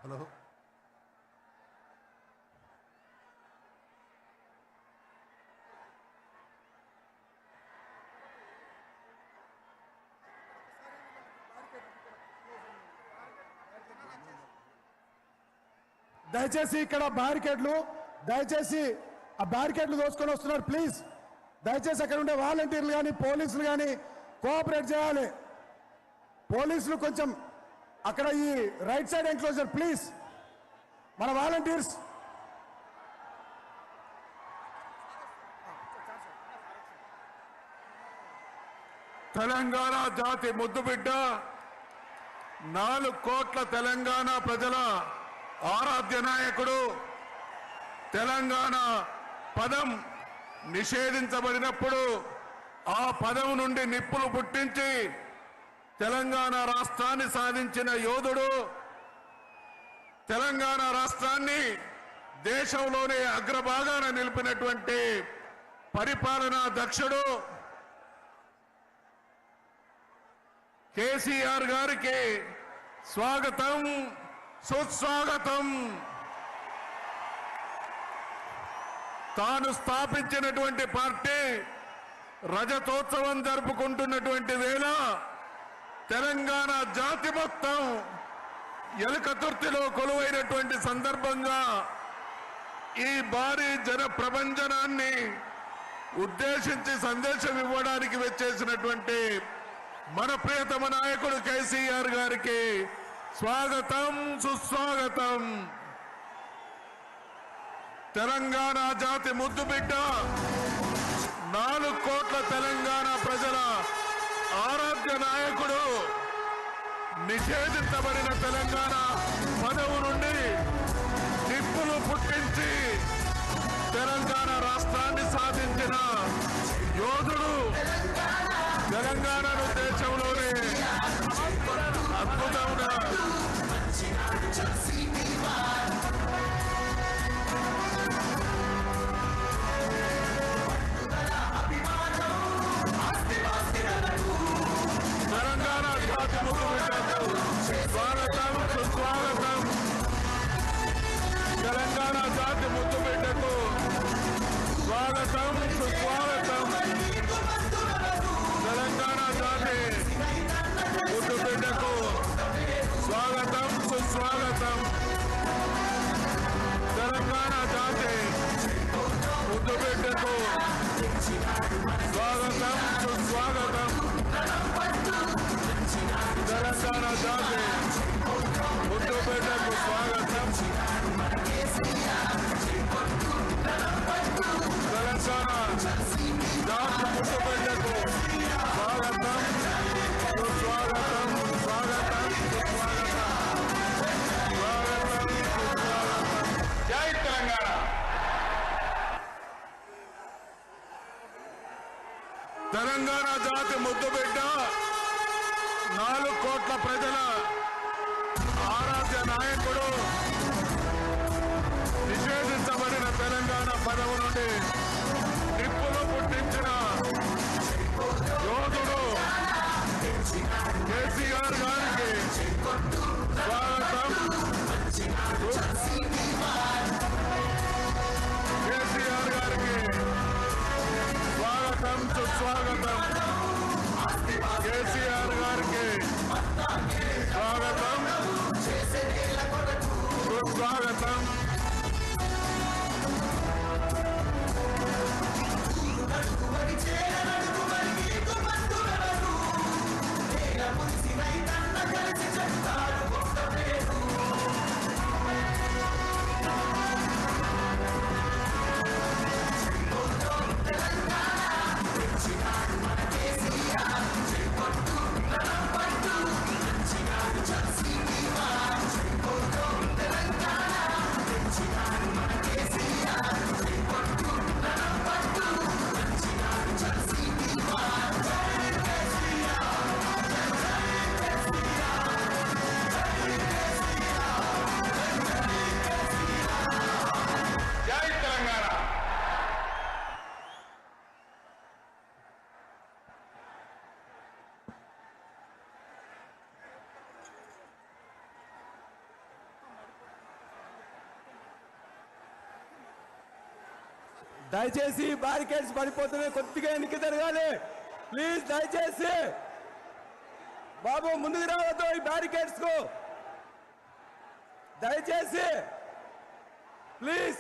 Hello దయచేసి ఇక్కడ బ్యారికేడ్లు దయచేసి ఆ బ్యారికేడ్లు దోసుకొని వస్తున్నారు ప్లీజ్ దయచేసి అక్కడ ఉండే వాలంటీర్లు కానీ పోలీసులు కానీ కోఆపరేట్ చేయాలి పోలీసులు కొంచెం అక్కడ ఈ రైట్ సైడ్ ఎంక్లోజర్ ప్లీజ్ మన వాలంటీర్స్ తెలంగాణ జాతి ముద్దుబిడ్డ 4 కోట్ల తెలంగాణ ప్రజల ఆరాధ్య నాయకుడు తెలంగాణ పదం నిషేధించబడినప్పుడు ఆ పదం నుండి నిప్పులు పుట్టించి తెలంగాణ రాష్ట్రాన్ని సాధించిన యోధుడు తెలంగాణ రాష్ట్రాన్ని దేశంలోనే అగ్రభాగాన నిలిపినటువంటి పరిపాలనా దక్షుడు కేసీఆర్ గారికి స్వాగతం సుస్వాగతం. తాను స్థాపించినటువంటి పార్టీ రజతోత్సవం జరుపుకుంటున్నటువంటి వేళ తెలంగాణ జాతి మొత్తం ఎలుకతుర్తిలో కొలువైనటువంటి సందర్భంగా ఈ భారీ జన ప్రభంజనాన్ని ఉద్దేశించి సందేశం ఇవ్వడానికి వచ్చేసినటువంటి మన ప్రియతమ నాయకుడు కేసీఆర్ గారికి స్వాగతం సుస్వాగతం. తెలంగాణ జాతి ముద్దుబిడ్డ 4 కోట్ల తెలంగాణ ప్రజల ఆరాధ్య నాయకుడు నిషేధించబడిన తెలంగాణ పదవు నుండి నిప్పులు పుట్టించి తెలంగాణ రాష్ట్రాన్ని సాధించిన యోధుడు తెలంగాణను దేశంలోనే అద్భుతమైన తెలంగాణ జాతి ముద్దుబిడ్డకు స్వాగతం సుస్వాగతం. తెలంగాణ జాతి ముద్దుబిడ్డకు స్వాగతం సుస్వాగతం. తెలంగాణ జాతి ముద్దుబిడ్డకు స్వాగతం సుస్వాగతం. తెలంగాణ జాతి ముద్దుబిడ్డకు స్వాగతం సుస్వాగతం. తెలంగాణ జాతి ముద్దుబిడ్డకు స్వాగతం. తెలంగాణ జాతి ముద్దుబిడ్డకు స్వాగతం సుస్వాగతం స్వాగతం సుస్వాగతం స్వాగతం సుస్వాగతం. జై తెలంగాణ. తెలంగాణ జాతి ముద్దుబిడ్డ 4 కోట్ల ప్రజల ఆరాధ్య నాయకుడు నిషేధించబడిన తెలంగాణ పదవి నుండి నిప్పులు పుట్టించిన యోధుడు కేసీఆర్ గారికి స్వాగతం. కేసీఆర్ గారికి స్వాగతం సుస్వాగతం. కేసీఆర్ గారికి స్వాగతం సుస్వాగతం. దయచేసి బ్యారికేడ్స్ పడిపోతున్నాయి, కొద్దిగా వెనక్కి జరగాలి ప్లీజ్. దయచేసి బాబు ముందుకు రావద్దు ఈ బ్యారికేడ్స్ కు, దయచేసి ప్లీజ్.